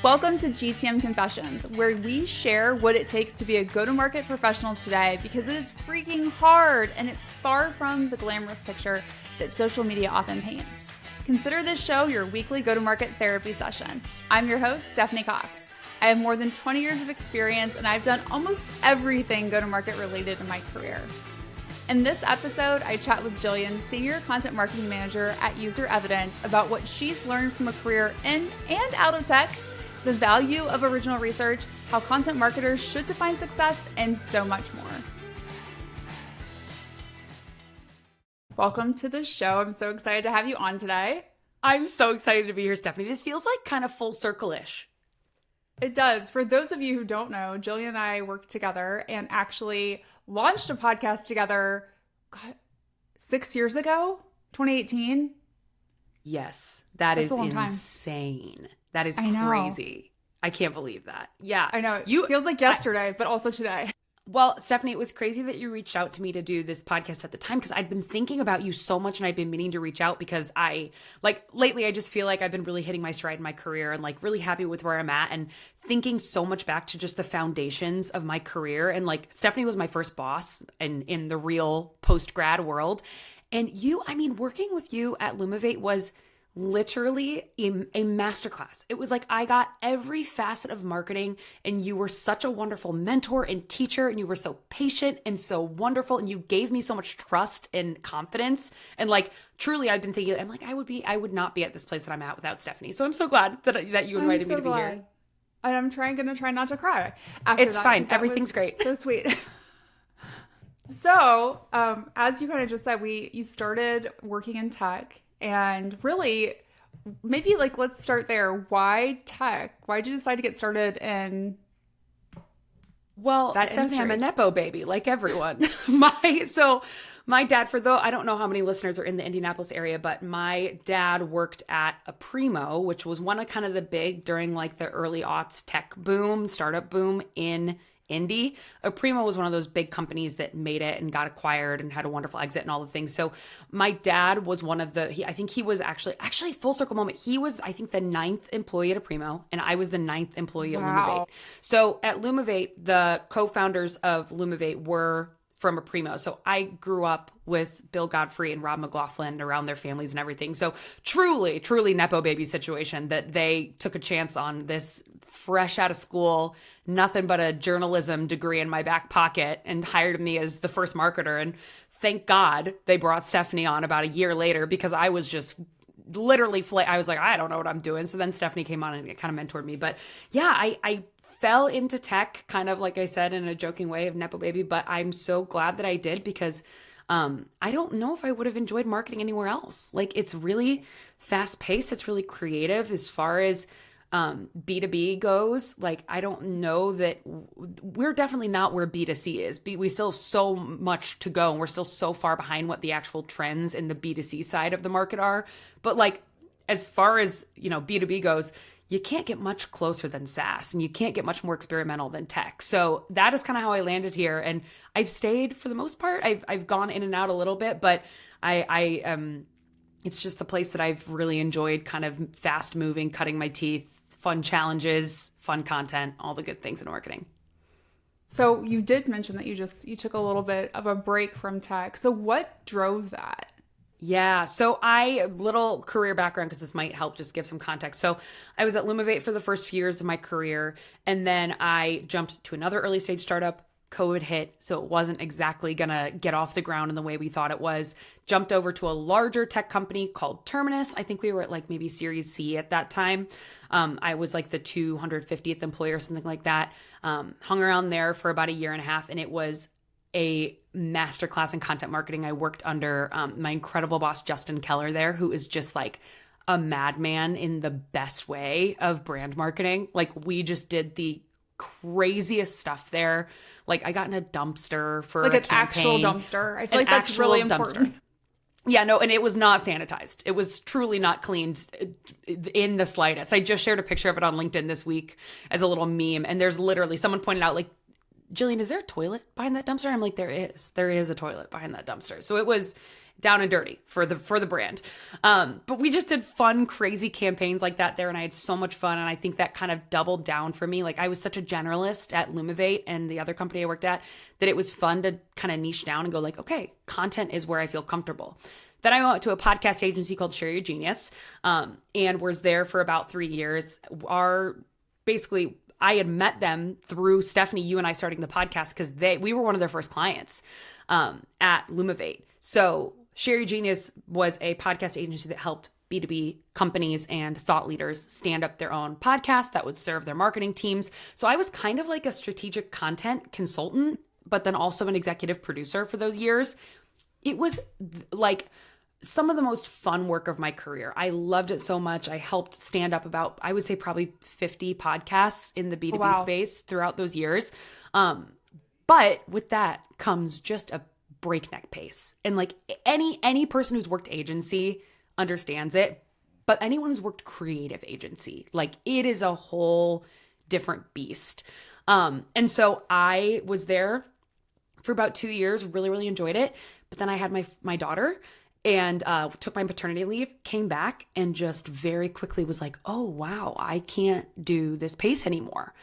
Welcome to GTM Confessions, where we share what it takes to be a go-to-market professional today because it is freaking hard and it's far from the glamorous picture that social media often paints. Consider this show your weekly go-to-market therapy session. I'm your host, Stephanie Cox. I have more than 20 years of experience and I've done almost everything go-to-market related in my career. In this episode, I chat with Jillian, Senior Content Marketing Manager at UserEvidence, about what she's learned from a career in and out of tech, the value of original research, how content marketers should define success, and so much more. Welcome to the show. I'm so excited to have you on today. I'm so excited to be here, Stephanie. This feels like kind of full circle-ish. It does. For those of you who don't know, Jillian and I worked together and actually launched a podcast together 6 years ago, 2018. Yes, that's is insane. That is crazy. I can't believe that. Yeah. I know. It feels like yesterday, but also today. Well, Stephanie, it was crazy that you reached out to me to do this podcast at the time because I'd been thinking about you so much and I'd been meaning to reach out because lately I just feel like I've been really hitting my stride in my career and really happy with where I'm at and thinking so much back to just the foundations of my career. And Stephanie was my first boss in the real post-grad world. And working with you at Lumavate was literally a masterclass. It was like I got every facet of marketing and you were such a wonderful mentor and teacher and you were so patient and so wonderful and you gave me so much trust and confidence. And truly I've been thinking, I would not be at this place that I'm at without Stephanie. So I'm so glad that you invited me to be here. And I'm gonna try not to cry after It's that, fine. Everything's great. So sweet. So, as you kind of just said, you started working in tech. And really, maybe let's start there. Why tech? Why did you decide to get started in that Stephanie, industry? I'm a Nepo baby, like everyone. My dad, I don't know how many listeners are in the Indianapolis area, but my dad worked at Primo, which was one of kind of the big during the early aughts tech boom, startup boom in Indy. Primo was one of those big companies that made it and got acquired and had a wonderful exit and all the things. So my dad was one of I think he was actually full circle moment. He was, I think, the 9th employee at Primo and I was the 9th employee at Lumavate. So at Lumavate, the co-founders of Lumavate were from Primo. So I grew up with Bill Godfrey and Rob McLaughlin around their families and everything. So truly Nepo baby situation that they took a chance on this fresh out of school, nothing but a journalism degree in my back pocket and hired me as the first marketer. And thank God they brought Stephanie on about a year later because I was just literally I was like, I don't know what I'm doing. So then Stephanie came on and it kind of mentored me. But yeah, I fell into tech kind of like I said in a joking way of Nepo baby, but I'm so glad that I did because I don't know if I would have enjoyed marketing anywhere else. It's really fast paced. It's really creative as far as B2B goes. I don't know that we're definitely not where B2C is. We still have so much to go and we're still so far behind what the actual trends in the B2C side of the market are. But as far as, B2B goes, you can't get much closer than SaaS and you can't get much more experimental than tech. So that is kind of how I landed here. And I've stayed for the most part. I've gone in and out a little bit, but it's just the place that I've really enjoyed, kind of fast moving, cutting my teeth, fun challenges, fun content, all the good things in marketing. So you did mention that you took a little bit of a break from tech. So what drove that? Yeah. So little career background, because this might help just give some context. So I was at Lumavate for the first few years of my career. And then I jumped to another early stage startup. COVID hit. So it wasn't exactly going to get off the ground in the way we thought it was. Jumped over to a larger tech company called Terminus. I think we were at maybe Series C at that time. I was the 250th employee or something like that. Hung around there for about a year and a half. And it was a masterclass in content marketing. I worked under my incredible boss, Justin Keller there, who is just a madman in the best way of brand marketing. We just did the craziest stuff there. I got in a dumpster for an actual dumpster. I feel that's really important. Yeah, no, and it was not sanitized. It was truly not cleaned in the slightest. I just shared a picture of it on LinkedIn this week as a little meme. And there's literally, someone pointed out Jillian, is there a toilet behind that dumpster? I'm there is a toilet behind that dumpster. So it was down and dirty for the brand. But we just did fun, crazy campaigns like that there, and I had so much fun. And I think that kind of doubled down for me. Like I was such a generalist at Lumivate and the other company I worked at that it was fun to kind of niche down and go like, okay, content is where I feel comfortable. Then I went to a podcast agency called Share Your Genius, and was there for about 3 years. I had met them through Stephanie, you and I starting the podcast because we were one of their first clients at Lumivate. So Share Your Genius was a podcast agency that helped B2B companies and thought leaders stand up their own podcast that would serve their marketing teams. So I was kind of like a strategic content consultant, but then also an executive producer for those years. It was like some of the most fun work of my career. I loved it so much. I helped stand up about, I would say probably 50 podcasts in the B2B space throughout those years. But with that comes just a breakneck pace. And like any person who's worked agency understands it, but anyone who's worked creative agency, like it is a whole different beast. And so I was there for about 2 years, really, really enjoyed it. But then I had my daughter and took my paternity leave, came back, and just very quickly was like, oh, wow, I can't do this pace anymore.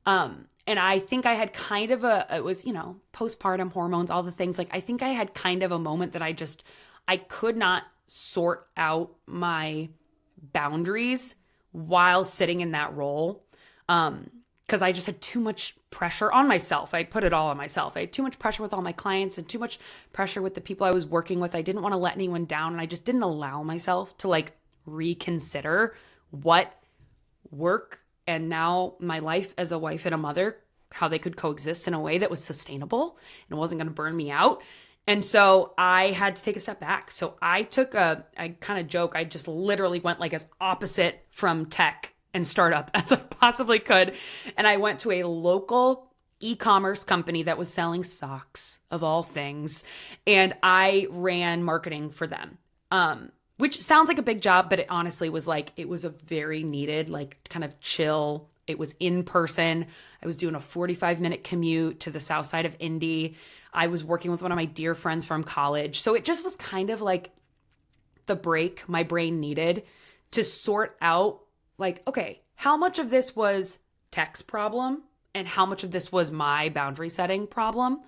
And I think I had kind of it was, postpartum hormones, all the things. Like, I think I had kind of a moment that I could not sort out my boundaries while sitting in that role. Because I just had too much pressure on myself. I put it all on myself. I had too much pressure with all my clients and too much pressure with the people I was working with. I didn't want to let anyone down. And I just didn't allow myself to like reconsider what work and now my life as a wife and a mother, how they could coexist in a way that was sustainable and wasn't going to burn me out. And so I had to take a step back. So I kind of joke, I just literally went like as opposite from tech and startup as I possibly could. And I went to a local e-commerce company that was selling socks of all things. And I ran marketing for them, which sounds like a big job, but it honestly was like, it was a very needed, like kind of chill. It was in person. I was doing a 45-minute commute to the south side of Indy. I was working with one of my dear friends from college. So it just was kind of like the break my brain needed to sort out like, okay, how much of this was tech's problem and how much of this was my boundary setting problem?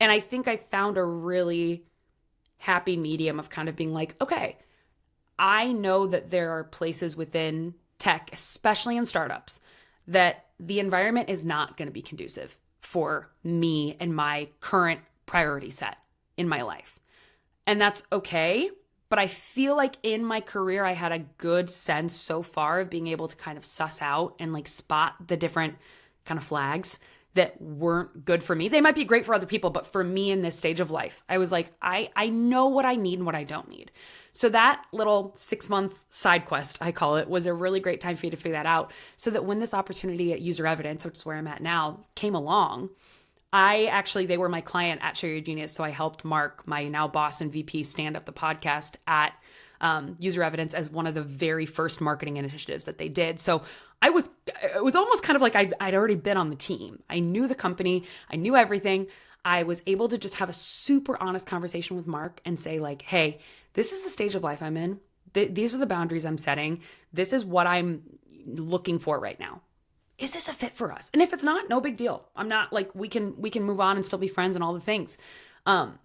And I think I found a really happy medium of kind of being like, okay, I know that there are places within tech, especially in startups, that the environment is not going to be conducive for me and my current priority set in my life. And that's okay. But I feel like in my career, I had a good sense so far of being able to kind of suss out and like spot the different kind of flags that weren't good for me. They might be great for other people, but for me in this stage of life, I was like, I know what I need and what I don't need. So that little 6-month side quest, I call it, was a really great time for me to figure that out so that when this opportunity at UserEvidence, which is where I'm at now, came along, they were my client at Share Your Genius. So I helped Mark, my now boss and VP, stand up the podcast at UserEvidence as one of the very first marketing initiatives that they did. So it was almost kind of like I'd already been on the team. I knew the company. I knew everything. I was able to just have a super honest conversation with Mark and say like, hey, this is the stage of life I'm in. These are the boundaries I'm setting. This is what I'm looking for right now. Is this a fit for us? And if it's not, no big deal. I'm not like, we can move on and still be friends and all the things. But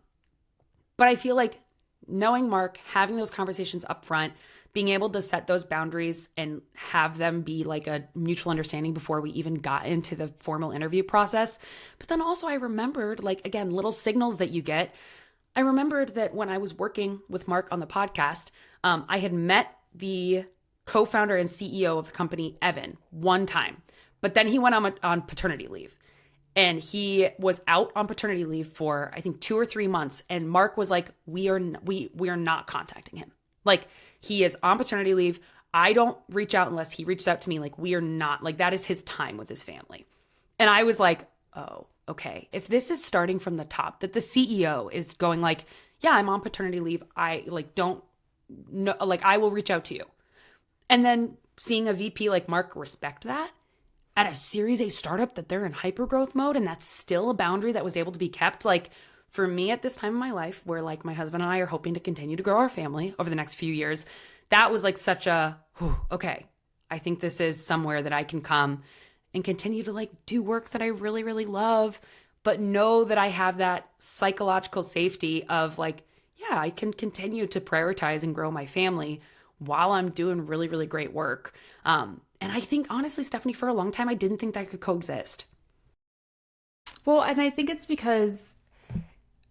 I feel like knowing Mark, having those conversations up front, being able to set those boundaries and have them be like a mutual understanding before we even got into the formal interview process. But then also I remembered, like, again, little signals that you get. I remembered that when I was working with Mark on the podcast, I had met the co-founder and CEO of the company, Evan, one time. But then he went on paternity leave. And he was out on paternity leave for, I think, 2 or 3 months. And Mark was like, we are not contacting him. Like, he is on paternity leave. I don't reach out unless he reaches out to me. Like, we are not, like, that is his time with his family. And I was like, oh, okay. If this is starting from the top, that the CEO is going like, yeah, I'm on paternity leave. I I will reach out to you. And then seeing a VP like Mark respect that at a Series A startup that they're in hypergrowth mode, and that's still a boundary that was able to be kept. Like, for me at this time in my life, where like my husband and I are hoping to continue to grow our family over the next few years, that was like such a, okay, I think this is somewhere that I can come and continue to like do work that I really, really love, but know that I have that psychological safety of like, yeah, I can continue to prioritize and grow my family while I'm doing really, really great work. And I think honestly, Stephanie, for a long time, I didn't think that could coexist. Well, and I think it's because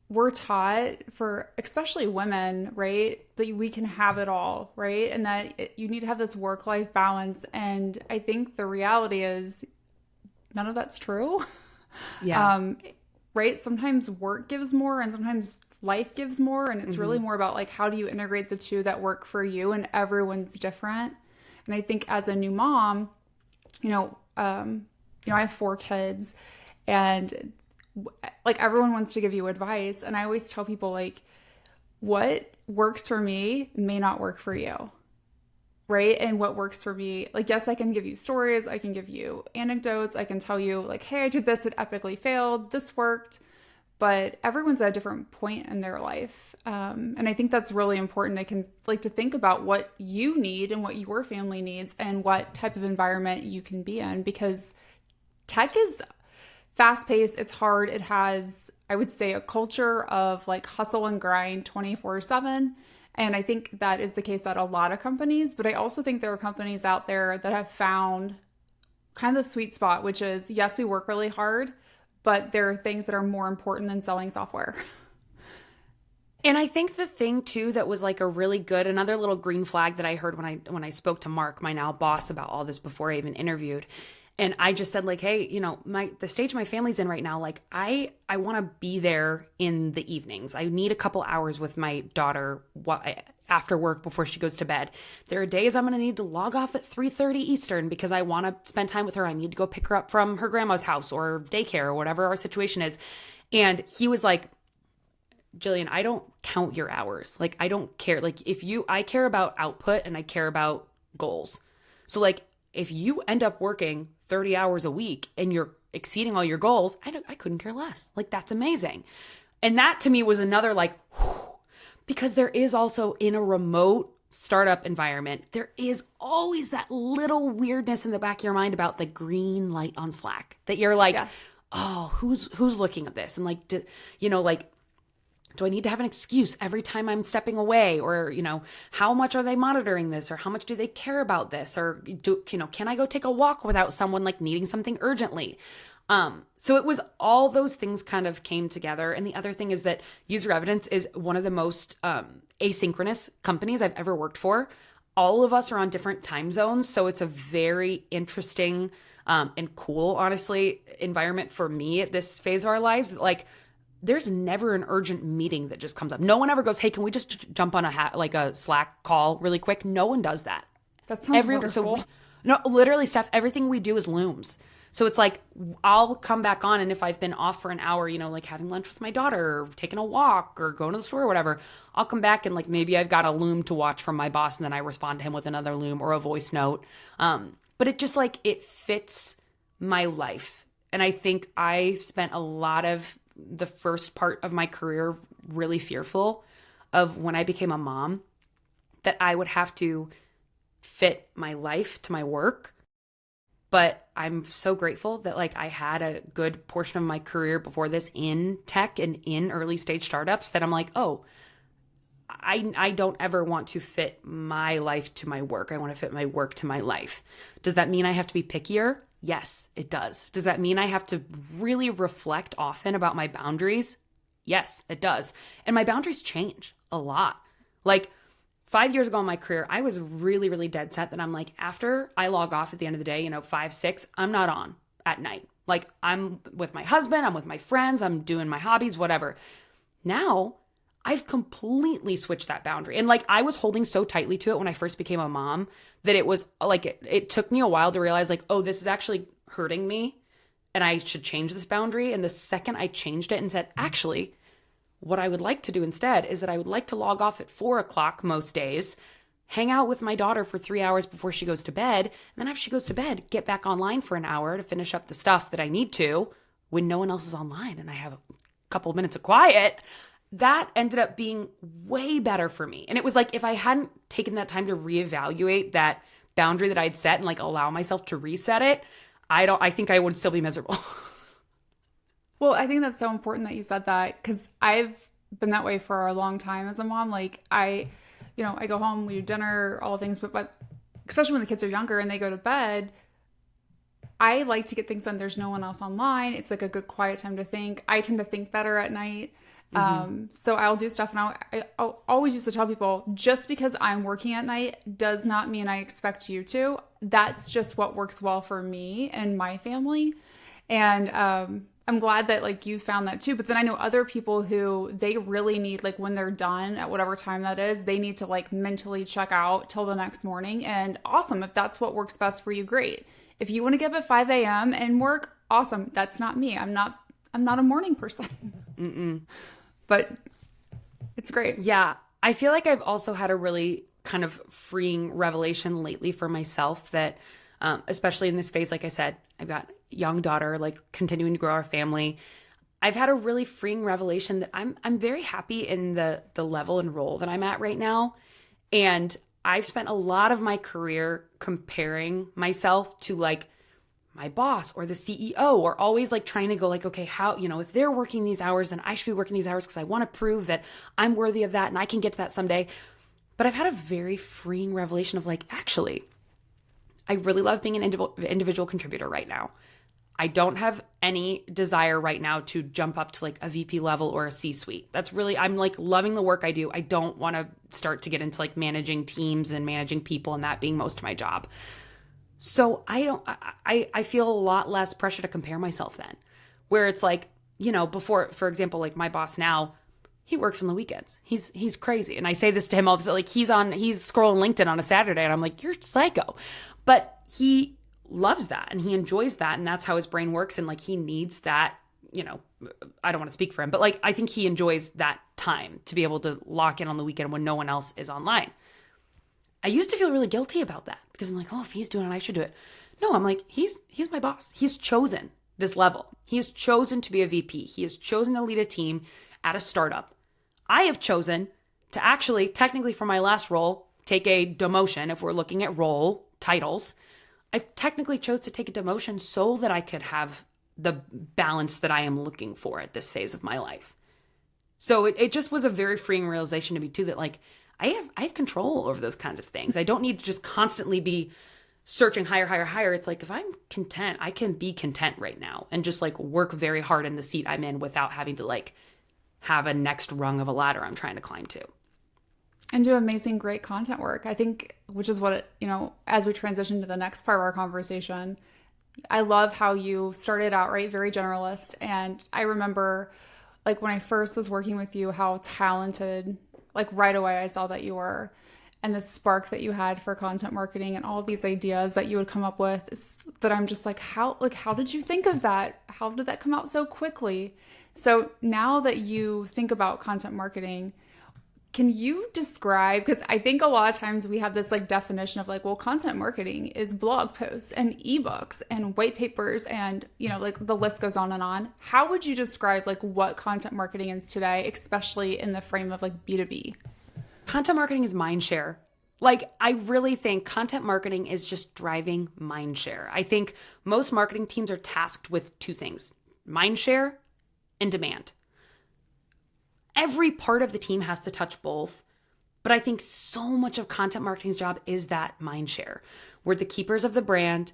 we're taught, for especially women, right, that we can have it all, right? And that you need to have this work-life balance. And I think the reality is none of that's true. Yeah. Right? Sometimes work gives more and sometimes life gives more. And it's really more about like, how do you integrate the two that work for you? And everyone's different. And I think as a new mom, I have 4 kids, and like everyone wants to give you advice. And I always tell people like, what works for me may not work for you. Right? And what works for me, like, yes, I can give you stories. I can give you anecdotes. I can tell you like, hey, I did this, it epically failed. This worked. But everyone's at a different point in their life. And I think that's really important. I can like to think about what you need and what your family needs and what type of environment you can be in, because tech is fast paced. It's hard. It has, I would say, a culture of like hustle and grind 24/7. And I think that is the case at a lot of companies. But I also think there are companies out there that have found kind of the sweet spot, which is, yes, we work really hard, but there are things that are more important than selling software. And I think the thing too that was like a really good, another little green flag that I heard when I spoke to Mark, my now boss, about all this before I even interviewed. And I just said like, hey, the stage my family's in right now, like I want to be there in the evenings. I need a couple hours with my daughter after work before she goes to bed. There are days I'm going to need to log off at 3:30 Eastern because I want to spend time with her. I need to go pick her up from her grandma's house or daycare or whatever our situation is. And he was like, Jillian, I don't count your hours. Like, I don't care. Like I care about output and I care about goals. So like, if you end up working 30 hours a week and you're exceeding all your goals, I couldn't care less. Like, that's amazing. And that to me was another like, whew, because there is also in a remote startup environment, there is always that little weirdness in the back of your mind about the green light on Slack that you're like, yes. Oh, who's looking at this? And like, do I need to have an excuse every time I'm stepping away? Or, how much are they monitoring this? Or how much do they care about this? Or can I go take a walk without someone like needing something urgently? So it was all those things kind of came together. And the other thing is that UserEvidence is one of the most asynchronous companies I've ever worked for. All of us are on different time zones. So it's a very interesting and cool, honestly, environment for me at this phase of our lives. Like, there's never an urgent meeting that just comes up. No one ever goes, hey, can we just jump on a Slack call really quick? No one does that. That sounds wonderful. No, literally, Steph, everything we do is Looms. So it's like, I'll come back on, and if I've been off for an hour, like having lunch with my daughter or taking a walk or going to the store or whatever, I'll come back and like maybe I've got a Loom to watch from my boss, and then I respond to him with another Loom or a voice note. But it just like, it fits my life. And I think I spent a lot of the first part of my career really fearful of when I became a mom that I would have to fit my life to my work. But I'm so grateful that like I had a good portion of my career before this in tech and in early stage startups that I'm like, oh, I don't ever want to fit my life to my work. I want to fit my work to my life. Does that mean I have to be pickier? Yes, it does. Does that mean I have to really reflect often about my boundaries? Yes, it does. And my boundaries change a lot. Like 5 years ago in my career, I was really, really dead set that I'm like, after I log off at the end of the day, 5, 6, I'm not on at night. Like, I'm with my husband, I'm with my friends, I'm doing my hobbies, whatever. Now, I've completely switched that boundary. And like, I was holding so tightly to it when I first became a mom that it was like, it took me a while to realize like, oh, this is actually hurting me and I should change this boundary. And the second I changed it and said, actually, what I would like to do instead is that I would like to log off at 4:00 most days, hang out with my daughter for 3 hours before she goes to bed. And then after she goes to bed, get back online for an hour to finish up the stuff that I need to when no one else is online and I have couple of minutes of quiet, that ended up being way better for me. And it was like, if I hadn't taken that time to reevaluate that boundary that I'd set and like allow myself to reset it, I think I would still be miserable. Well, I think that's so important that you said that, because I've been that way for a long time as a mom. Like I go home, we do dinner, all things, but especially when the kids are younger and they go to bed, I like to get things done. There's no one else online. It's like a good quiet time to think. I tend to think better at night. So I'll do stuff, and I'll always used to tell people, just because I'm working at night does not mean I expect you to. That's just what works well for me and my family. And I'm glad that like you found that too. But then I know other people who they really need, like when they're done at whatever time that is, they need to like mentally check out till the next morning. And awesome. If that's what works best for you, great. If you want to get up at 5 a.m. and work, awesome. That's not me. I'm not a morning person. But it's great. Yeah. I feel like I've also had a really kind of freeing revelation lately for myself that, especially in this phase, like I said, I've got a young daughter, like continuing to grow our family. I've had a really freeing revelation that I'm very happy in the level and role that I'm at right now. And I've spent a lot of my career comparing myself to like my boss or the CEO, or always like trying to go like, okay, how, if they're working these hours, then I should be working these hours because I want to prove that I'm worthy of that and I can get to that someday. But I've had a very freeing revelation of like, actually, I really love being an individual contributor right now. I don't have any desire right now to jump up to like a VP level or a C-suite. That's really, I'm like loving the work I do. I don't want to start to get into like managing teams and managing people and that being most of my job. So I feel a lot less pressure to compare myself then, where it's like, before, for example, like my boss now, he works on the weekends. He's crazy. And I say this to him all the time, like he's scrolling LinkedIn on a Saturday and I'm like, you're psycho. But he loves that and he enjoys that. And that's how his brain works. And like, he needs that, I don't want to speak for him, but like, I think he enjoys that time to be able to lock in on the weekend when no one else is online. I used to feel really guilty about that because I'm like, oh, if he's doing it, I should do it. No, I'm like, he's my boss. He's chosen this level. He has chosen to be a VP. He has chosen to lead a team at a startup. I have chosen to actually, technically for my last role, take a demotion. If we're looking at role titles, I technically chose to take a demotion so that I could have the balance that I am looking for at this phase of my life. So it just was a very freeing realization to me too, that like, I have control over those kinds of things. I don't need to just constantly be searching higher. It's like, if I'm content, I can be content right now and just like work very hard in the seat I'm in without having to like have a next rung of a ladder I'm trying to climb to. And do amazing, great content work. I think, which is what, as we transition to the next part of our conversation, I love how you started out, right? Very generalist. And I remember like when I first was working with you, how talented, like right away I saw that you were, and the spark that you had for content marketing and all of these ideas that you would come up with that I'm just like, how did you think of that? How did that come out so quickly? So now that you think about content marketing, can you describe, because I think a lot of times we have this like definition of like, well, content marketing is blog posts and ebooks and white papers and, like the list goes on and on. How would you describe like what content marketing is today, especially in the frame of like B2B? Content marketing is mindshare. Like, I really think content marketing is just driving mindshare. I think most marketing teams are tasked with two things: mindshare and demand. Every part of the team has to touch both, but I think so much of content marketing's job is that mindshare. We're the keepers of the brand.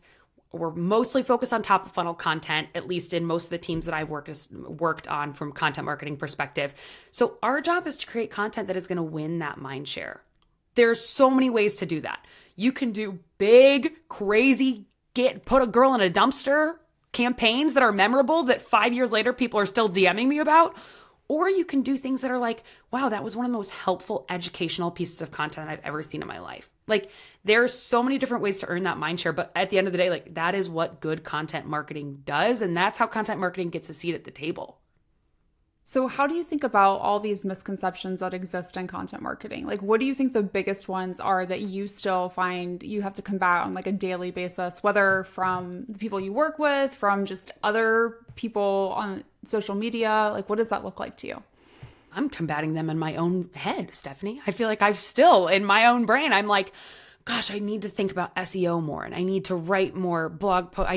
We're mostly focused on top of funnel content, at least in most of the teams that I've worked on from content marketing perspective. So our job is to create content that is going to win that mindshare. There's so many ways to do that. You can do big, crazy, put a girl in a dumpster campaigns that are memorable that 5 years later people are still DMing me about. Or you can do things that are like, wow, that was one of the most helpful educational pieces of content I've ever seen in my life. Like, there's so many different ways to earn that mindshare, but at the end of the day, like, that is what good content marketing does. And that's how content marketing gets a seat at the table. So how do you think about all these misconceptions that exist in content marketing? Like, what do you think the biggest ones are that you still find you have to combat on like a daily basis, whether from the people you work with, from just other people on social media? Like, what does that look like to you? I'm combating them in my own head, Stephanie. I feel like I've still in my own brain. I'm like, gosh, I need to think about SEO more, and I need to write more blog posts.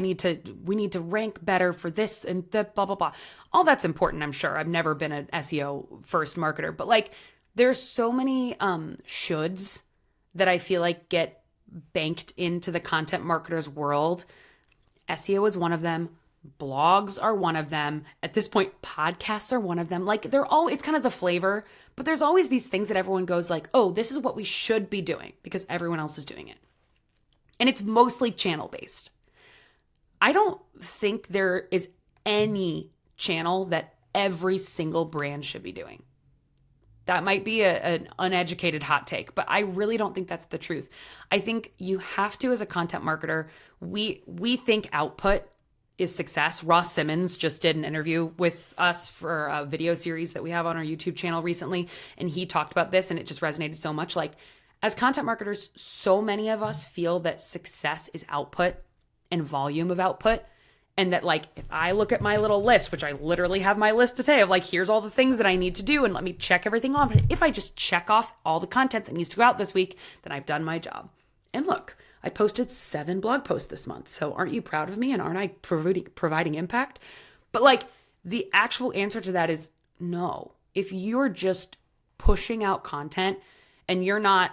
We need to rank better for this and the blah, blah, blah. All that's important, I'm sure. I've never been an SEO first marketer, but like there's so many shoulds that I feel like get banked into the content marketer's world. SEO is one of them. Blogs are one of them. At this point, podcasts are one of them. Like it's kind of the flavor, but there's always these things that everyone goes like, oh, this is what we should be doing because everyone else is doing it. And it's mostly channel based. I don't think there is any channel that every single brand should be doing. That might be an uneducated hot take, but I really don't think that's the truth. I think you have to, as a content marketer, we think output is success. Ross Simmons just did an interview with us for a video series that we have on our YouTube channel recently, and he talked about this, and it just resonated so much. Like, as content marketers, so many of us feel that success is output and volume of output, and that like if I look at my little list, which I literally have my list today of like here's all the things that I need to do, and let me check everything off. If I just check off all the content that needs to go out this week, then I've done my job. And look, I posted 7 blog posts this month. So aren't you proud of me? And aren't I providing impact? But like the actual answer to that is no. If you're just pushing out content and you're not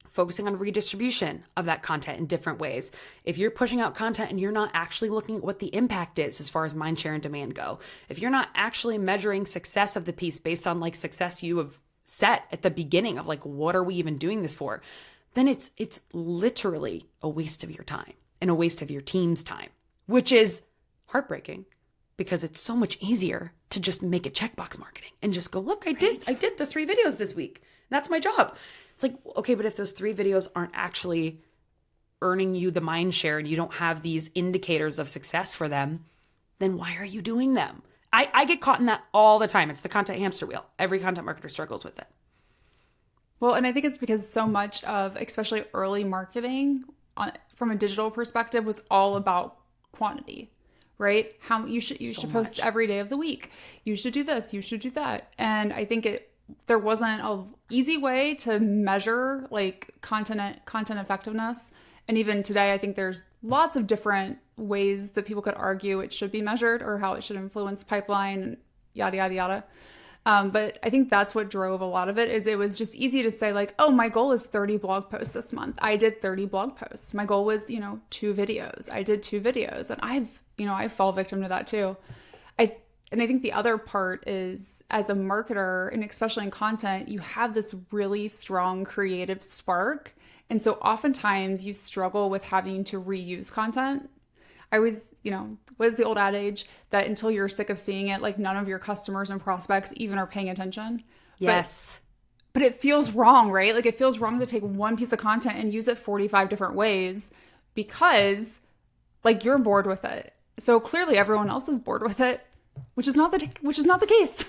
focusing on redistribution of that content in different ways, if you're pushing out content and you're not actually looking at what the impact is as far as mindshare and demand go, if you're not actually measuring success of the piece based on like success you have set at the beginning of like, what are we even doing this for? Then it's literally a waste of your time and a waste of your team's time, which is heartbreaking because it's so much easier to just make it checkbox marketing and just go, look, I did the 3 videos this week. That's my job. It's like, okay, but if those 3 videos aren't actually earning you the mind share and you don't have these indicators of success for them, then why are you doing them? I get caught in that all the time. It's the content hamster wheel. Every content marketer struggles with it. Well, and I think it's because so much of, especially early marketing from a digital perspective, was all about quantity, right? How you should post every day of the week. You should do this. You should do that. And I think there wasn't a easy way to measure like content effectiveness. And even today, I think there's lots of different ways that people could argue it should be measured or how it should influence pipeline and yada, yada, yada. But I think that's what drove a lot of it. Is it was just easy to say like, oh, my goal is 30 blog posts this month. I did 30 blog posts. My goal was, 2 videos. I did 2 videos, and I fall victim to that too. I think the other part is, as a marketer, and especially in content, you have this really strong creative spark. And so oftentimes you struggle with having to reuse content. I always, what is the old adage that until you're sick of seeing it, like none of your customers and prospects even are paying attention? Yes. But it feels wrong, right? Like it feels wrong to take one piece of content and use it 45 different ways because like you're bored with it. So clearly everyone else is bored with it, which is not the case.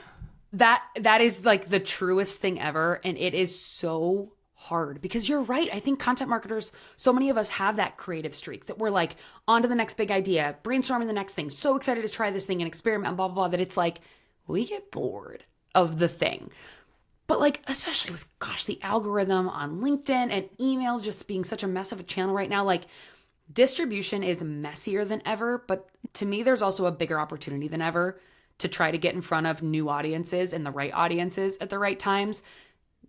That is like the truest thing ever. And it is so hard because you're right. I think content marketers, so many of us have that creative streak that we're like on to the next big idea, brainstorming the next thing, so excited to try this thing and experiment and blah, blah, blah, that it's like we get bored of the thing. But like, especially with, the algorithm on LinkedIn and email just being such a mess of a channel right now, like distribution is messier than ever. But to me, there's also a bigger opportunity than ever to try to get in front of new audiences and the right audiences at the right times.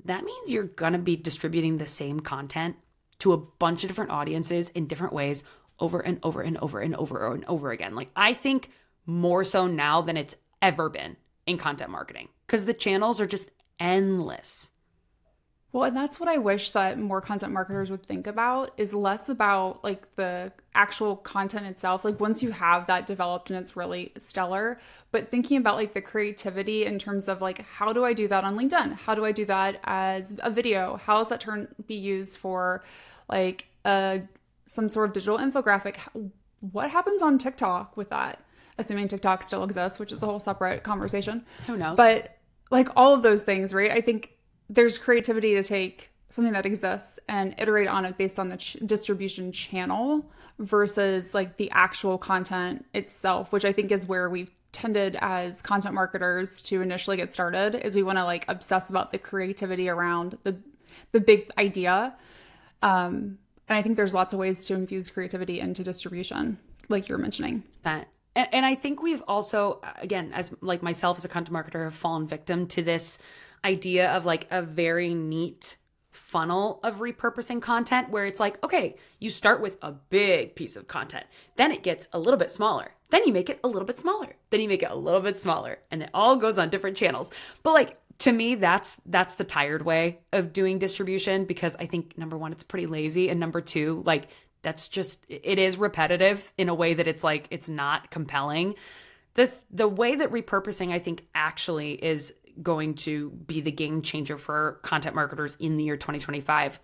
That means you're going to be distributing the same content to a bunch of different audiences in different ways over and over and over and over and over again. Like I think more so now than it's ever been in content marketing because the channels are just endless. Well, and that's what I wish that more content marketers would think about, is less about like the actual content itself. Like once you have that developed and it's really stellar, but thinking about like the creativity in terms of like, how do I do that on LinkedIn? How do I do that as a video? How does that be used for like some sort of digital infographic? What happens on TikTok with that? Assuming TikTok still exists, which is a whole separate conversation. Who knows? But like all of those things, right? I think there's creativity to take something that exists and iterate on it based on the distribution channel versus like the actual content itself, which I think is where we've tended as content marketers to initially get started, is we want to like obsess about the creativity around the big idea. And I think there's lots of ways to infuse creativity into distribution, like you were mentioning. That. And I think we've also, again, as like myself as a content marketer, have fallen victim to this idea of like a very neat funnel of repurposing content where it's like, okay, you start with a big piece of content, then it gets a little bit smaller, then you make it a little bit smaller, then you make it a little bit smaller, and it all goes on different channels. But like, to me, that's the tired way of doing distribution, because I think number one, it's pretty lazy, and number two, like that's just, it is repetitive in a way that it's like, it's not compelling. The way that repurposing, I think, actually is going to be the game changer for content marketers in the year 2025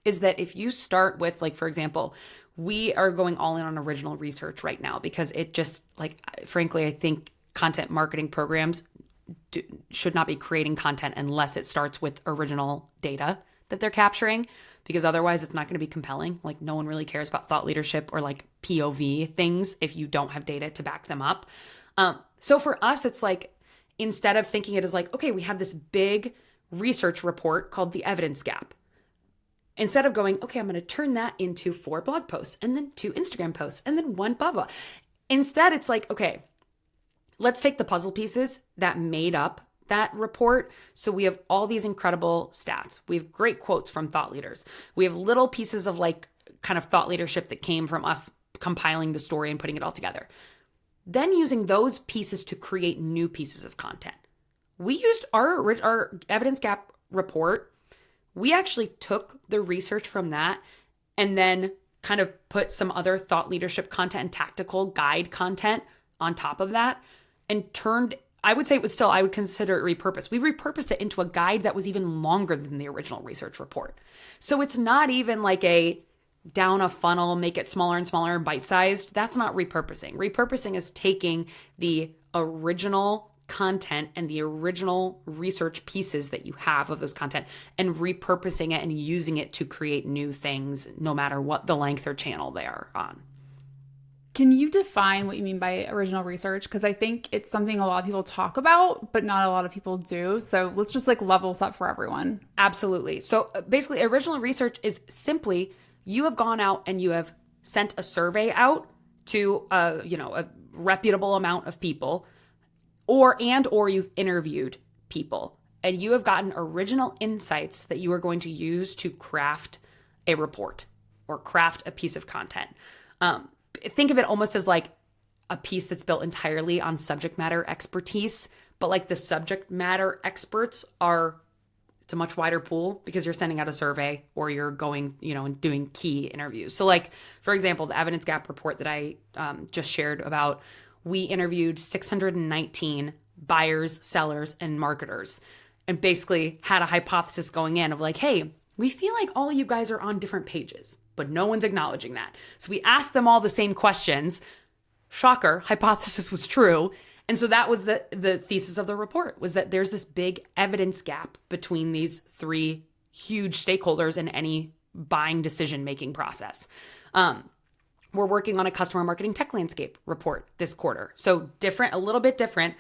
is that if you start with, like, for example, we are going all in on original research right now because it just, like, frankly, I think content marketing programs should not be creating content unless it starts with original data that they're capturing, because otherwise it's not going to be compelling. Like, no one really cares about thought leadership or like POV things if you don't have data to back them up. So for us, it's like, instead of thinking it as like, okay, we have this big research report called the evidence gap. Instead of going, okay, I'm going to turn that into 4 blog posts and then 2 Instagram posts and then 1 blah, blah. Instead, it's like, okay, let's take the puzzle pieces that made up that report. So we have all these incredible stats. We have great quotes from thought leaders. We have little pieces of like kind of thought leadership that came from us compiling the story and putting it all together. Then using those pieces to create new pieces of content. We used our evidence gap report. We actually took the research from that and then kind of put some other thought leadership content and tactical guide content on top of that and turned, I would say it was still, I would consider it repurposed. We repurposed it into a guide that was even longer than the original research report. So it's not even like a down a funnel, make it smaller and smaller, bite-sized. That's not repurposing. Repurposing is taking the original content and the original research pieces that you have of those content and repurposing it and using it to create new things, no matter what the length or channel they are on. Can you define what you mean by original research? Because I think it's something a lot of people talk about, but not a lot of people do. So let's just like level set for everyone. Absolutely. So basically, original research is simply you have gone out and you have sent a survey out to a reputable amount of people, or you've interviewed people, and you have gotten original insights that you are going to use to craft a report or craft a piece of content. Think of it almost as like a piece that's built entirely on subject matter expertise, but like the subject matter experts it's a much wider pool because you're sending out a survey or you're going, and doing key interviews. So like, for example, the evidence gap report that I just shared about, we interviewed 619 buyers, sellers, and marketers, and basically had a hypothesis going in of like, hey, we feel like all of you guys are on different pages, but no one's acknowledging that. So we asked them all the same questions. Shocker, hypothesis was true. And so that was the thesis of the report, was that there's this big evidence gap between these 3 huge stakeholders in any buying decision-making process. We're working on a customer marketing tech landscape report this quarter. So different, a little bit different,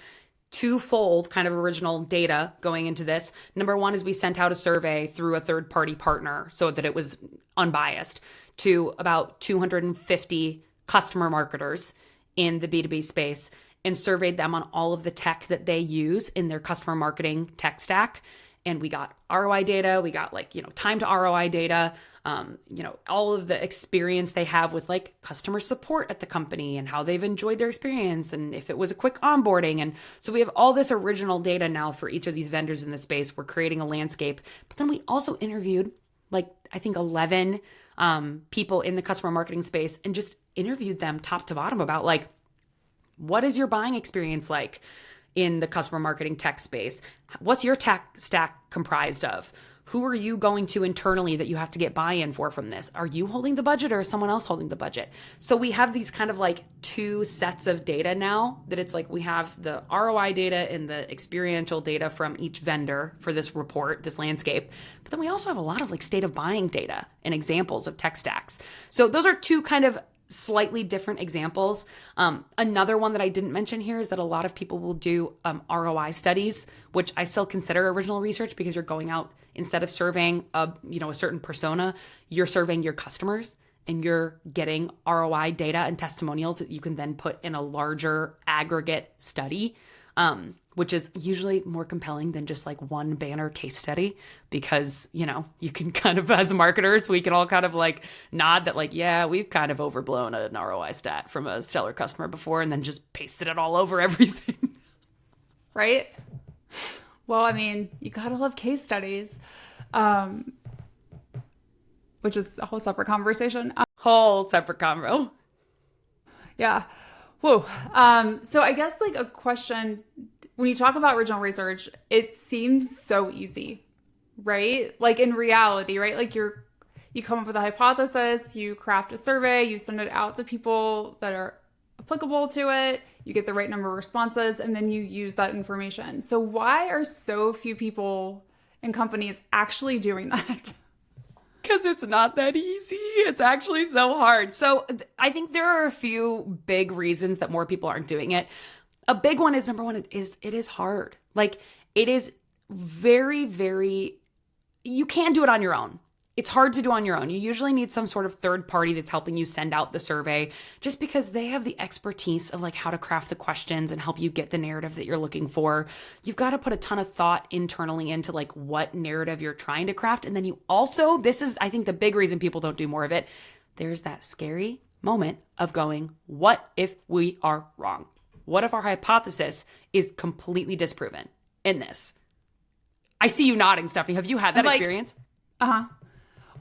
twofold kind of original data going into this. Number one is we sent out a survey through a third-party partner so that it was unbiased to about 250 customer marketers in the B2B space, and surveyed them on all of the tech that they use in their customer marketing tech stack. And we got ROI data, we got time to ROI data, all of the experience they have with like customer support at the company and how they've enjoyed their experience and if it was a quick onboarding. And so we have all this original data now for each of these vendors in the space. We're creating a landscape. But then we also interviewed I think 11 people in the customer marketing space and just interviewed them top to bottom about like, what is your buying experience like in the customer marketing tech space? What's your tech stack comprised of? Who are you going to internally that you have to get buy-in for from this? Are you holding the budget or is someone else holding the budget? So we have these kind of like two sets of data now that it's like we have the ROI data and the experiential data from each vendor for this report, this landscape. But then we also have a lot of like state of buying data and examples of tech stacks. So those are two kind of slightly different examples. Another one that I didn't mention here is that a lot of people will do ROI studies, which I still consider original research because you're going out, instead of surveying a certain persona, you're surveying your customers and you're getting ROI data and testimonials that you can then put in a larger aggregate study, which is usually more compelling than just like one banner case study because, you can kind of, as marketers, we can all kind of like nod that like, yeah, we've kind of overblown an ROI stat from a stellar customer before and then just pasted it all over everything. Right? Well, I mean, you gotta love case studies, which is a whole separate conversation. Whole separate convo. Yeah. Whoa. So I guess like a question, when you talk about original research, it seems so easy, right? Like in reality, right? Like you come up with a hypothesis, you craft a survey, you send it out to people that are applicable to it, you get the right number of responses, and then you use that information. So why are so few people and companies actually doing that? Because it's not that easy. It's actually so hard. So I think there are a few big reasons that more people aren't doing it. A big one is, number one, it is hard. Like it is very, very, you can't do it on your own. It's hard to do on your own. You usually need some sort of third party that's helping you send out the survey just because they have the expertise of like how to craft the questions and help you get the narrative that you're looking for. You've got to put a ton of thought internally into like what narrative you're trying to craft. And then you also, this is, I think the big reason people don't do more of it. There's that scary moment of going, what if we are wrong? What if our hypothesis is completely disproven in this? I see you nodding, Stephanie. Have you had that experience? Uh-huh.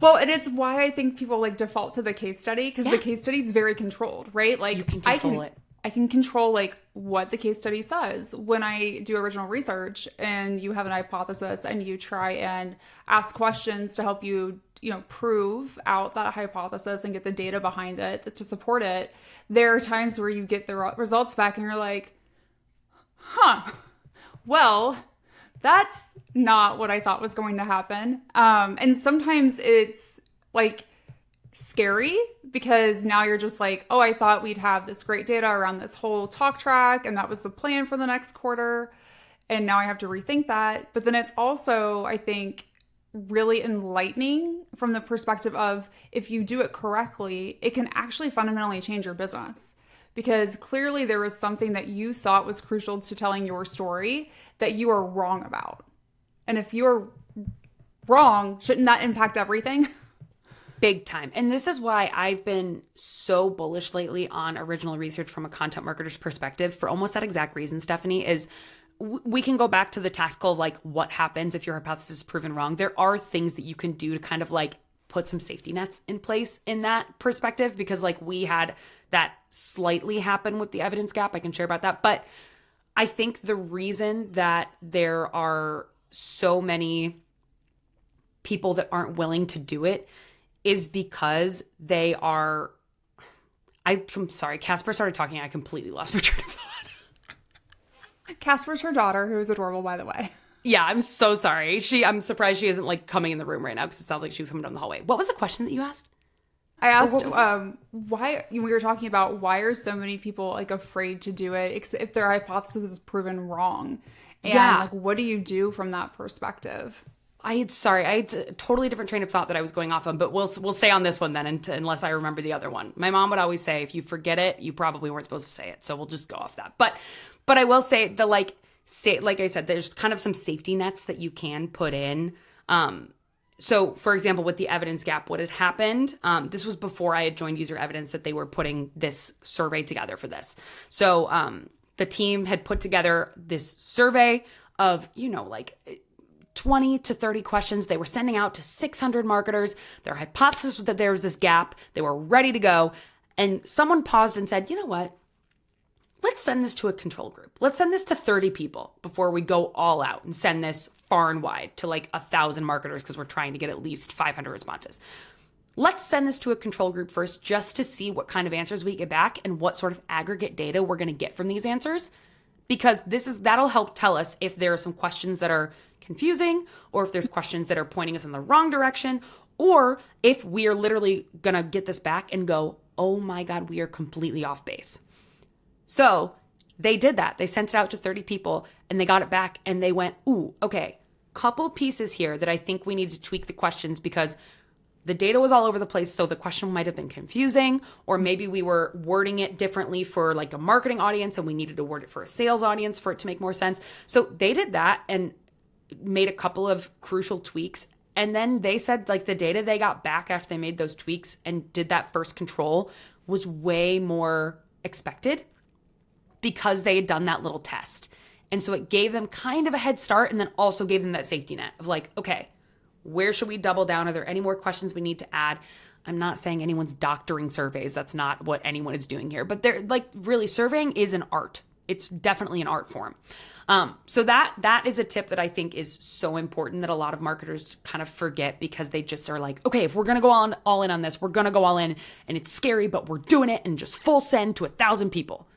Well, and it's why I think people like default to the case study because the case study is very controlled, right? Like you can control it. I can control like what the case study says. When I do original research and you have an hypothesis and you try and ask questions to help you, prove out that hypothesis and get the data behind it to support it, there are times where you get the results back and you're like, well, that's not what I thought was going to happen. And sometimes it's like scary because now you're just like, oh, I thought we'd have this great data around this whole talk track and that was the plan for the next quarter. And now I have to rethink that. But then it's also, I think, really enlightening from the perspective of if you do it correctly, it can actually fundamentally change your business. Because clearly there was something that you thought was crucial to telling your story that you are wrong about. And if you're wrong, shouldn't that impact everything? Big time. And this is why I've been so bullish lately on original research from a content marketer's perspective for almost that exact reason, Stephanie, is we can go back to the tactical of like what happens if your hypothesis is proven wrong. There are things that you can do to kind of like put some safety nets in place in that perspective because like we had that slightly happen with the evidence gap. I can share about that. But I think the reason that there are so many people that aren't willing to do it is because they are, I'm sorry, Casper started talking. I completely lost my train of thought. Casper's her daughter, who is adorable, by the way. Yeah, I'm so sorry. I'm surprised she isn't like coming in the room right now because it sounds like she was coming down the hallway. What was the question that you asked? I asked why we were talking about why are so many people like afraid to do it if their hypothesis is proven wrong, and like what do you do from that perspective? I had a totally different train of thought that I was going off on, but we'll stay on this one then unless I remember the other one. My mom would always say, if you forget it, you probably weren't supposed to say it. So we'll just go off that. But I will say like I said, there's kind of some safety nets that you can put in. So for example, with the evidence gap, what had happened, this was before I had joined UserEvidence that they were putting this survey together for this. So the team had put together this survey of, like 20 to 30 questions they were sending out to 600 marketers. Their hypothesis was that there was this gap. They were ready to go. And someone paused and said, you know what? let's send this to a control group. Let's send this to 30 people before we go all out and send this far and wide to like 1,000 marketers because we're trying to get at least 500 responses. Let's send this to a control group first just to see what kind of answers we get back and what sort of aggregate data we're going to get from these answers. Because that'll help tell us if there are some questions that are confusing, or if there's questions that are pointing us in the wrong direction, or if we are literally going to get this back and go, oh my God, we are completely off base. So they did that. They sent it out to 30 people and they got it back and they went, ooh, okay, couple pieces here that I think we need to tweak the questions because the data was all over the place. So the question might have been confusing, or maybe we were wording it differently for like a marketing audience and we needed to word it for a sales audience for it to make more sense. So they did that and made a couple of crucial tweaks. And then they said like the data they got back after they made those tweaks and did that first control was way more expected because they had done that little test. And so it gave them kind of a head start and then also gave them that safety net of like, okay, where should we double down? Are there any more questions we need to add? I'm not saying anyone's doctoring surveys. That's not what anyone is doing here. But they're like really surveying is an art. It's definitely an art form. So that is a tip that I think is so important that a lot of marketers kind of forget because they just are like, okay, if we're going to go all in on this, we're going to go all in and it's scary, but we're doing it and just full send to 1,000 people.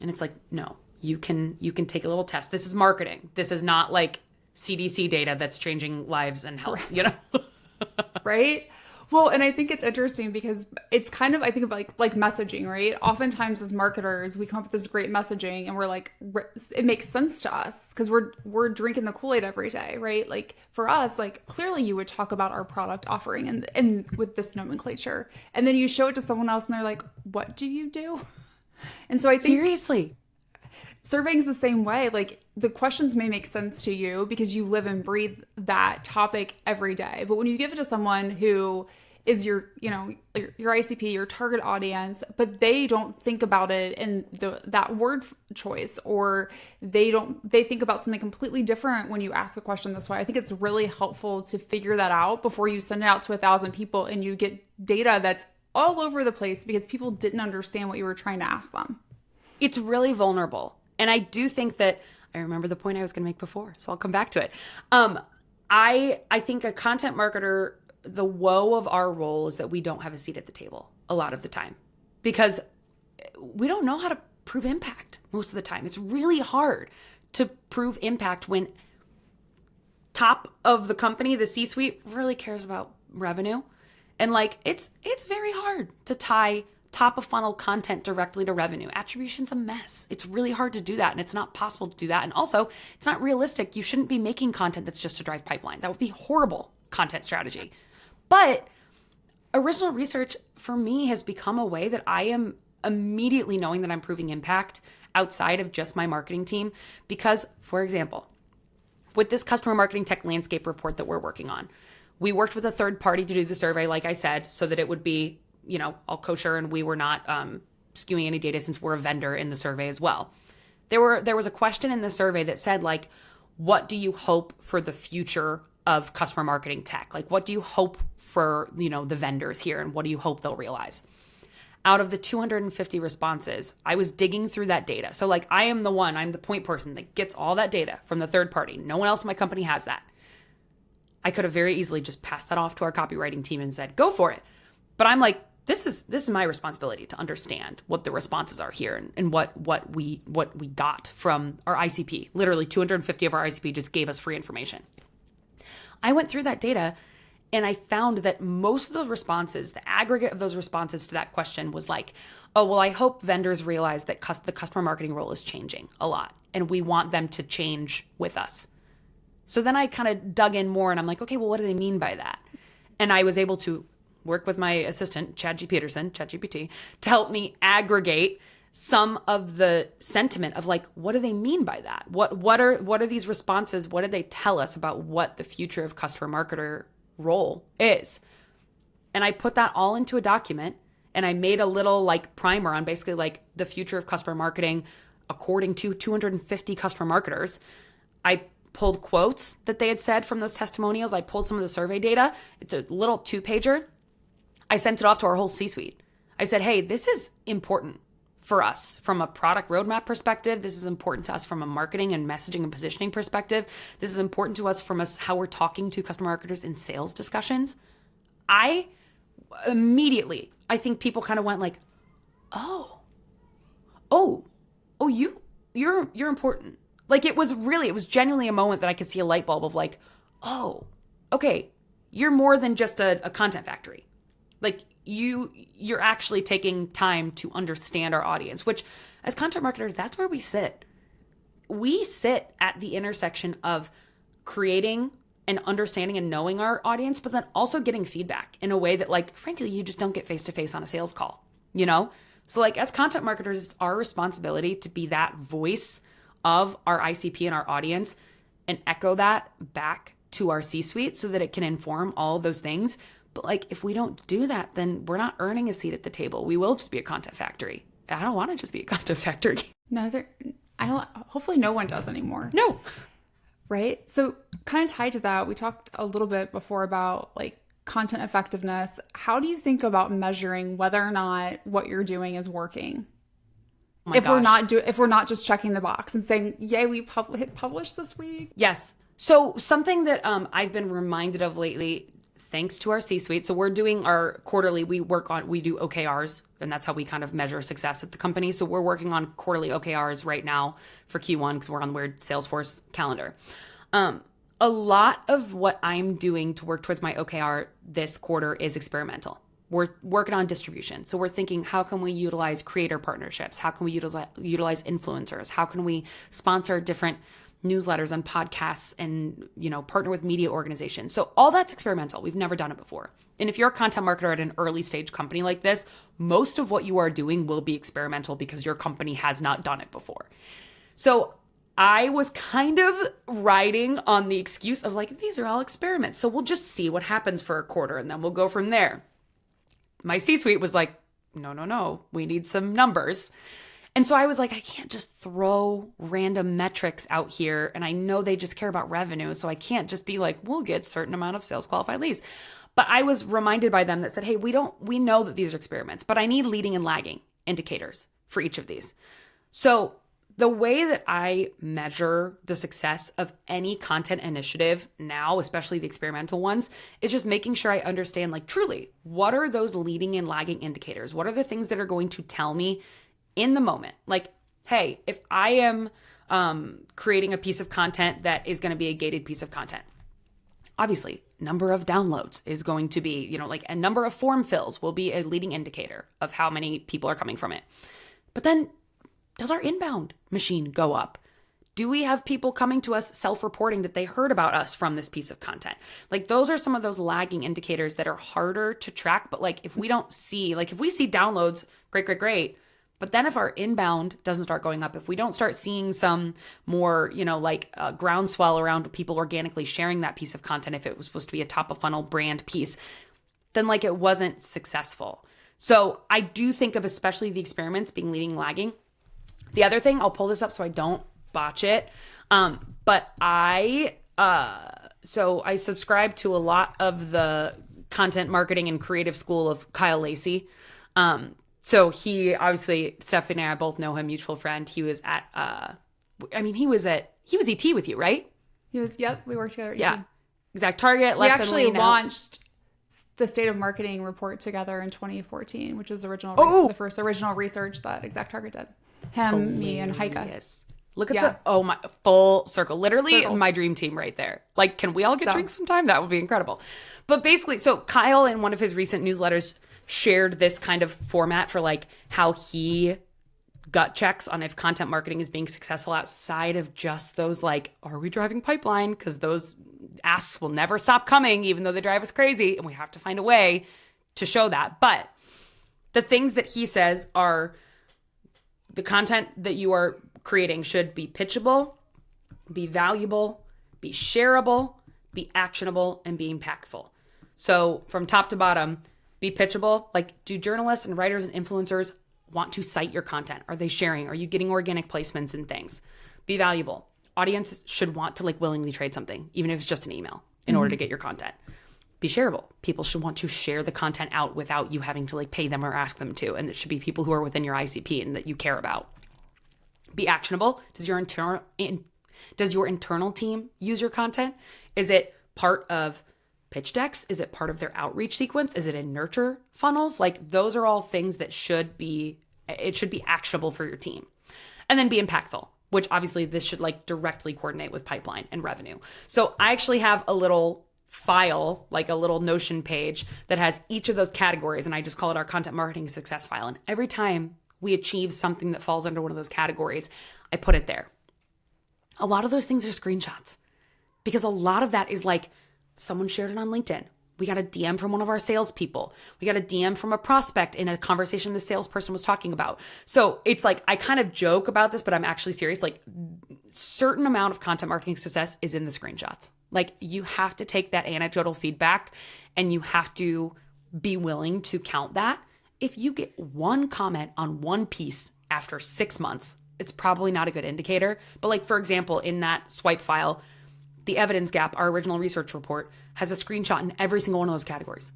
And it's like, no, you can take a little test. This is marketing. This is not like CDC data that's changing lives and health, you know? Right? Well, and I think it's interesting because it's kind of, I think of like messaging, right? Oftentimes as marketers, we come up with this great messaging and we're like, it makes sense to us because we're drinking the Kool-Aid every day, right? Like for us, like clearly you would talk about our product offering and with this nomenclature. And then you show it to someone else and they're like, what do you do? And so I think seriously, surveying is the same way. Like the questions may make sense to you because you live and breathe that topic every day. But when you give it to someone who is your ICP, your target audience, but they don't think about it in that word choice, or they think about something completely different when you ask a question this way. I think it's really helpful to figure that out before you send it out to 1,000 people and you get data that's all over the place because people didn't understand what you were trying to ask them. It's really vulnerable. And I do think that I remember the point I was going to make before, so I'll come back to it. I think a content marketer, the woe of our role is that we don't have a seat at the table a lot of the time because we don't know how to prove impact most of the time. It's really hard to prove impact when top of the company, the C-suite, really cares about revenue. And like, it's very hard to tie top of funnel content directly to revenue. Attribution's a mess. It's really hard to do that. And it's not possible to do that. And also it's not realistic. You shouldn't be making content that's just to drive pipeline. That would be horrible content strategy. But original research for me has become a way that I am immediately knowing that I'm proving impact outside of just my marketing team. Because for example, with this customer marketing tech landscape report that we're working on, we worked with a third party to do the survey, like I said, so that it would be, all kosher and we were not skewing any data since we're a vendor in the survey as well. There was a question in the survey that said like, what do you hope for the future of customer marketing tech? Like, what do you hope for, the vendors here and what do you hope they'll realize? Out of the 250 responses, I was digging through that data. So like I'm the point person that gets all that data from the third party. No one else in my company has that. I could have very easily just passed that off to our copywriting team and said, go for it. But I'm like, this is my responsibility to understand what the responses are here and what we got from our ICP. Literally 250 of our ICP just gave us free information. I went through that data and I found that most of the responses, the aggregate of those responses to that question was like, oh, well, I hope vendors realize that the customer marketing role is changing a lot and we want them to change with us. So then I kind of dug in more and I'm like, okay, well, what do they mean by that? And I was able to work with my assistant, ChatGPT, to help me aggregate some of the sentiment of like, what do they mean by that? What are these responses? What do they tell us about what the future of customer marketer role is? And I put that all into a document and I made a little like primer on basically like the future of customer marketing according to 250 customer marketers. I pulled quotes that they had said from those testimonials. I pulled some of the survey data. It's a little 2-pager. I sent it off to our whole C-suite. I said, hey, this is important for us from a product roadmap perspective. This is important to us from a marketing and messaging and positioning perspective. This is important to us from us how we're talking to customer marketers in sales discussions. I think people kind of went like, oh, you're important. Like it was genuinely a moment that I could see a light bulb of like, oh, okay, you're more than just a content factory. Like you're actually taking time to understand our audience, which as content marketers, that's where we sit. We sit at the intersection of creating and understanding and knowing our audience, but then also getting feedback in a way that like, frankly, you just don't get face-to-face on a sales call, you know? So like as content marketers, it's our responsibility to be that voice of our ICP and our audience and echo that back to our C-suite so that it can inform all of those things. But like, if we don't do that, then we're not earning a seat at the table. We will just be a content factory. I don't want to just be a content factory. No, I don't. Hopefully no one does anymore. No. Right? So kind of tied to that, we talked a little bit before about like content effectiveness. How do you think about measuring whether or not what you're doing is working? Oh if we're not just checking the box and saying, yay, we hit publish this week. Yes. So something that I've been reminded of lately, thanks to our C-suite. So we're doing our quarterly, we do OKRs, and that's how we kind of measure success at the company. So we're working on quarterly OKRs right now for Q1 because we're on the weird Salesforce calendar. A lot of what I'm doing to work towards my OKR this quarter is experimental. We're working on distribution. So we're thinking, how can we utilize creator partnerships? How can we utilize influencers? How can we sponsor different newsletters and podcasts and, partner with media organizations? So all that's experimental. We've never done it before. And if you're a content marketer at an early stage company like this, most of what you are doing will be experimental because your company has not done it before. So I was kind of riding on the excuse of like, these are all experiments. So we'll just see what happens for a quarter and then we'll go from there. My C-suite was like, no, we need some numbers. And so I was like, I can't just throw random metrics out here. And I know they just care about revenue. So I can't just be like, we'll get a certain amount of sales qualified leads. But I was reminded by them that said, hey, we know that these are experiments, but I need leading and lagging indicators for each of these. So the way that I measure the success of any content initiative now, especially the experimental ones, is just making sure I understand like truly, what are those leading and lagging indicators? What are the things that are going to tell me in the moment? Like, hey, if I am creating a piece of content that is going to be a gated piece of content, obviously number of downloads is going to be, like a number of form fills will be a leading indicator of how many people are coming from it. But then does our inbound machine go up? Do we have people coming to us self-reporting that they heard about us from this piece of content? Like those are some of those lagging indicators that are harder to track. But like if we don't see, like if we see downloads, great. But then if our inbound doesn't start going up, if we don't start seeing some more, groundswell around people organically sharing that piece of content, if it was supposed to be a top of funnel brand piece, then like it wasn't successful. So I do think of especially the experiments being leading, lagging. The other thing, I'll pull this up so I don't botch it. But I subscribe to a lot of the content marketing and creative school of Kyle Lacey. So he obviously, Stephanie and I both know him, mutual friend. He was at, he was ET with you, right? We worked together at ET. Yeah. Exact Target. We actually launched the State of Marketing report together in 2014, which was the first original research that Exact Target did. Him, me, and Heike. Yes. Look at my full circle. Literally my dream team right there. Like, can we all get drinks sometime? That would be incredible. But basically, so Kyle in one of his recent newsletters shared this kind of format for like how he gut checks on if content marketing is being successful outside of just those like, are we driving pipeline? Because those asks will never stop coming, even though they drive us crazy. And we have to find a way to show that. But the things that he says are the content that you are creating should be pitchable, be valuable, be shareable, be actionable, and be impactful. So from top to bottom, be pitchable. Like, do journalists and writers and influencers want to cite your content? Are they sharing? Are you getting organic placements and things? Be valuable. Audiences should want to like willingly trade something, even if it's just an email in order to get your content. be shareable. People should want to share the content out without you having to like pay them or ask them to. And it should be people who are within your ICP and that you care about. Be actionable. Does your internal team use your content? Is it part of pitch decks? Is it part of their outreach sequence? Is it in nurture funnels? Like those are all things that should be actionable for your team. And then be impactful, which obviously this should like directly coordinate with pipeline and revenue. So I actually have a little file, like a little Notion page that has each of those categories. And I just call it our content marketing success file. And every time we achieve something that falls under one of those categories, I put it there. A lot of those things are screenshots because a lot of that is like someone shared it on LinkedIn. We got a DM from one of our salespeople. We got a DM from a prospect in a conversation the salesperson was talking about. So it's like, I kind of joke about this, but I'm actually serious. Like certain amount of content marketing success is in the screenshots. Like you have to take that anecdotal feedback and you have to be willing to count that. If you get one comment on one piece after 6 months, it's probably not a good indicator. But like, for example, in that swipe file, the evidence gap, our original research report, has a screenshot in every single one of those categories.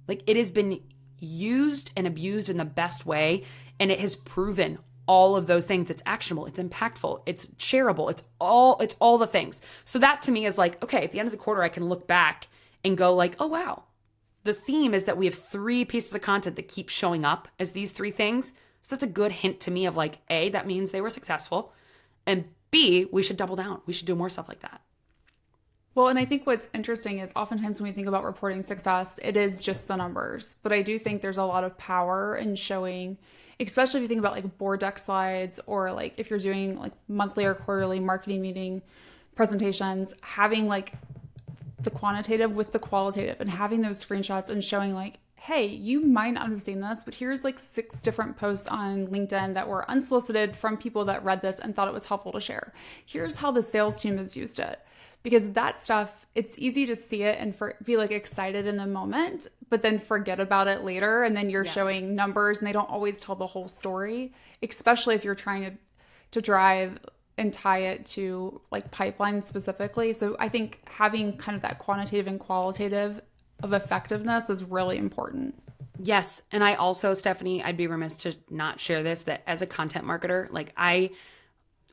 Like it has been used and abused in the best way. And it has proven all of those things. It's actionable, it's impactful, it's shareable, it's all the things. So that to me is like, okay, at the end of the quarter, I can look back and go like, oh, wow. The theme is that we have 3 pieces of content that keep showing up as these 3 things. So that's a good hint to me of like, A, that means they were successful. And B, we should double down. We should do more stuff like that. Well, and I think what's interesting is oftentimes when we think about reporting success, it is just the numbers. But I do think there's a lot of power in showing, especially if you think about like board deck slides or like if you're doing like monthly or quarterly marketing meeting presentations, having like the quantitative with the qualitative and having those screenshots and showing like, hey, you might not have seen this, but here's like 6 different posts on LinkedIn that were unsolicited from people that read this and thought it was helpful to share. Here's how the sales team has used it. Because that stuff, it's easy to see it and be like excited in the moment, but then forget about it later. And then you're showing numbers and they don't always tell the whole story, especially if you're trying to drive and tie it to like pipelines specifically. So I think having kind of that quantitative and qualitative of effectiveness is really important. Yes. And I also, Stephanie, I'd be remiss to not share this, that as a content marketer, like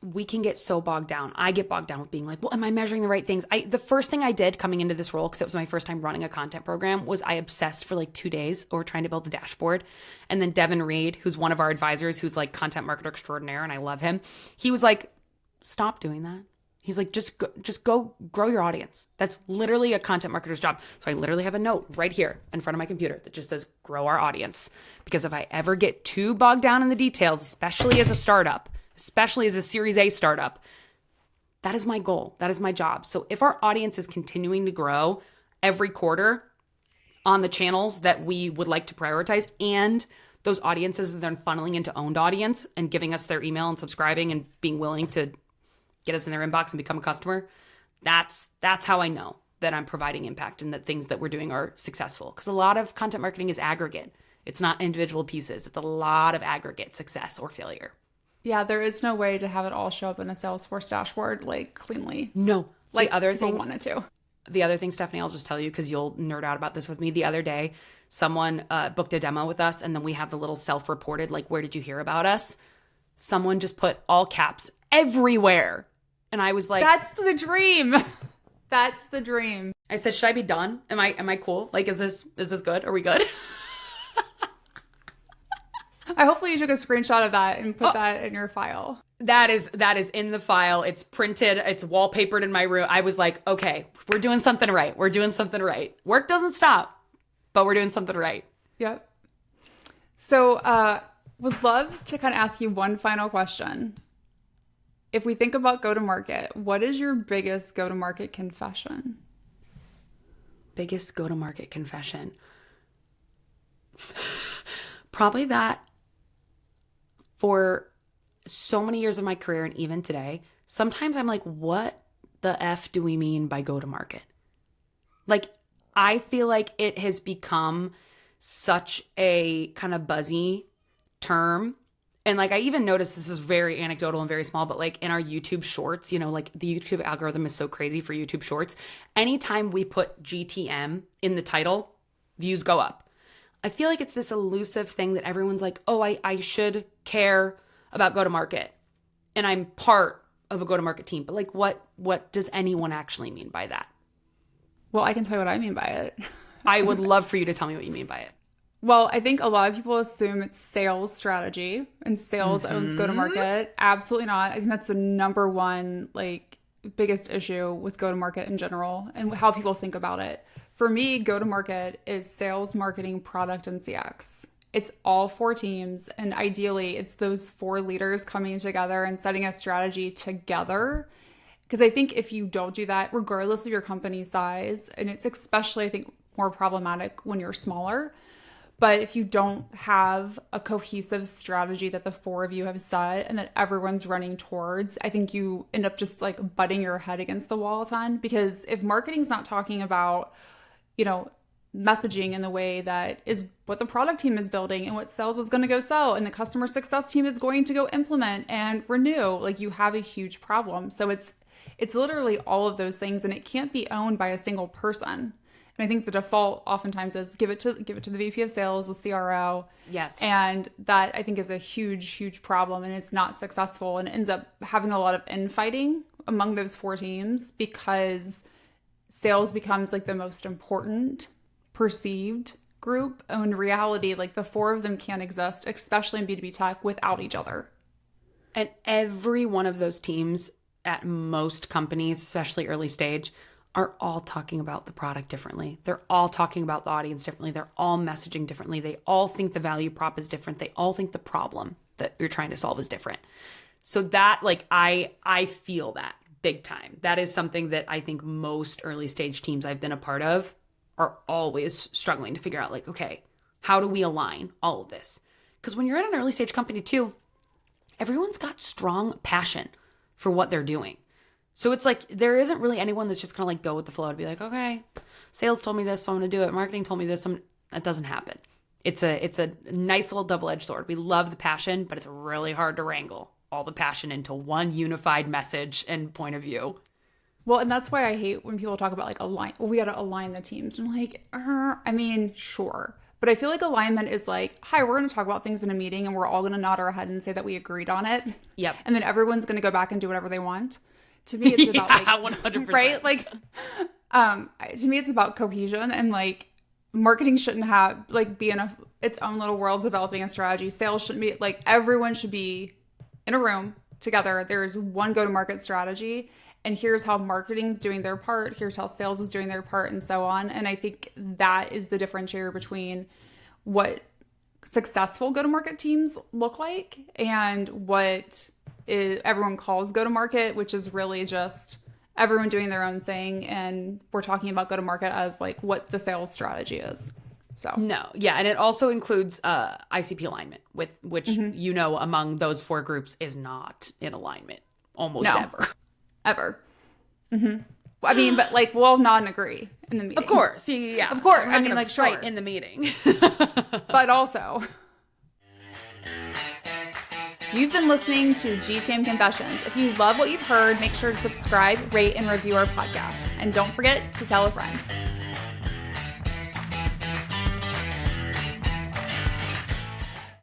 we can get so bogged down. I get bogged down with being like, well, am I measuring the right things? The first thing I did coming into this role, because it was my first time running a content program, was I obsessed for like 2 days over trying to build the dashboard. And then Devin Reed, who's one of our advisors, who's like content marketer extraordinaire, and I love him. He was like, stop doing that. He's like, just go grow your audience. That's literally a content marketer's job. So I literally have a note right here in front of my computer that just says, grow our audience. Because if I ever get too bogged down in the details, especially as a startup, especially as a Series A startup, that is my goal. That is my job. So if our audience is continuing to grow every quarter on the channels that we would like to prioritize, and those audiences are then funneling into owned audience and giving us their email and subscribing and being willing to get us in their inbox and become a customer, that's how I know that I'm providing impact and that things that we're doing are successful. Because a lot of content marketing is aggregate. It's not individual pieces. It's a lot of aggregate success or failure. Yeah, there is no way to have it all show up in a Salesforce dashboard like cleanly. No. Like the other people thing wanted to. The other thing, Stephanie, I'll just tell you because you'll nerd out about this with me. The other day, someone booked a demo with us, and then we have the little self-reported, like, where did you hear about us? Someone just put all caps everywhere. And I was like, that's the dream. That's the dream. I said, should I be done? Am I cool? Like, is this good? Are we good? Hopefully you took a screenshot of that and put that in your file. That is in the file. It's printed. It's wallpapered in my room. I was like, okay, we're doing something right. We're doing something right. Work doesn't stop, but we're doing something right. Yep. So would love to kind of ask you one final question. If we think about go-to-market, what is your biggest go-to-market confession? Biggest go-to-market confession? Probably that for so many years of my career and even today, sometimes I'm like, what the F do we mean by go-to-market? Like, I feel like it has become such a kind of buzzy term And like, I even noticed, this is very anecdotal and very small, but like in our YouTube shorts, you know, like the YouTube algorithm is so crazy for YouTube shorts. Anytime we put GTM in the title, views go up. I feel like it's this elusive thing that everyone's like, oh, I should care about go-to-market. And I'm part of a go-to-market team. But like, what does anyone actually mean by that? Well, I can tell you what I mean by it. I would love for you to tell me what you mean by it. Well, I think a lot of people assume it's sales strategy and sales owns go-to-market. Absolutely not. I think that's the number one, like, biggest issue with go-to-market in general and how people think about it. For me, go-to-market is sales, marketing, product, and CX. It's all 4 teams. And ideally, it's those 4 leaders coming together and setting a strategy together. Because I think if you don't do that, regardless of your company size, and it's especially, I think, more problematic when you're smaller, but if you don't have a cohesive strategy that the 4 of you have set and that everyone's running towards, I think you end up just like butting your head against the wall a ton. Because if marketing's not talking about, you know, messaging in the way that is what the product team is building and what sales is going to go sell and the customer success team is going to go implement and renew, like, you have a huge problem. So it's literally all of those things, and it can't be owned by a single person. And I think the default oftentimes is give it to the VP of sales, the CRO. Yes. And that, I think, is a huge, huge problem, and it's not successful, and it ends up having a lot of infighting among those 4 teams because sales becomes like the most important perceived group. And in reality, like, the 4 of them can't exist, especially in B2B tech, without each other. And every one of those teams at most companies, especially early stage, are all talking about the product differently. They're all talking about the audience differently. They're all messaging differently. They all think the value prop is different. They all think the problem that you're trying to solve is different. So that, like, I feel that big time. That is something that I think most early stage teams I've been a part of are always struggling to figure out, like, okay, how do we align all of this? Because when you're at an early stage company too, everyone's got strong passion for what they're doing. So it's like, there isn't really anyone that's just going to like go with the flow to be like, okay, sales told me this, so I'm going to do it. Marketing told me this. That doesn't happen. It's a nice little double-edged sword. We love the passion, but it's really hard to wrangle all the passion into one unified message and point of view. Well, and that's why I hate when people talk about like we got to align the teams. And I'm like, I mean, sure. But I feel like alignment is like, hi, we're going to talk about things in a meeting and we're all going to nod our head and say that we agreed on it. Yep. And then everyone's going to go back and do whatever they want. To me, it's about like 100%. Right? Like, to me, it's about cohesion, and like marketing shouldn't have like be in its own little world developing a strategy. Sales shouldn't be like, everyone should be in a room together. There's one go-to-market strategy, and here's how marketing's doing their part. Here's how sales is doing their part, and so on. And I think that is the differentiator between what successful go-to-market teams look like and what everyone calls go-to-market, which is really just everyone doing their own thing. And we're talking about go-to-market as like what the sales strategy is. So no, yeah, and it also includes ICP alignment, with which you know among those 4 groups is not in alignment almost ever. Mm-hmm. I mean, but like we'll nod and agree in the meeting. Of course, yeah. Of course, I mean, like sure in the meeting, but also. You've been listening to GTM Confessions. If you love what you've heard, make sure to subscribe, rate, and review our podcast. And don't forget to tell a friend.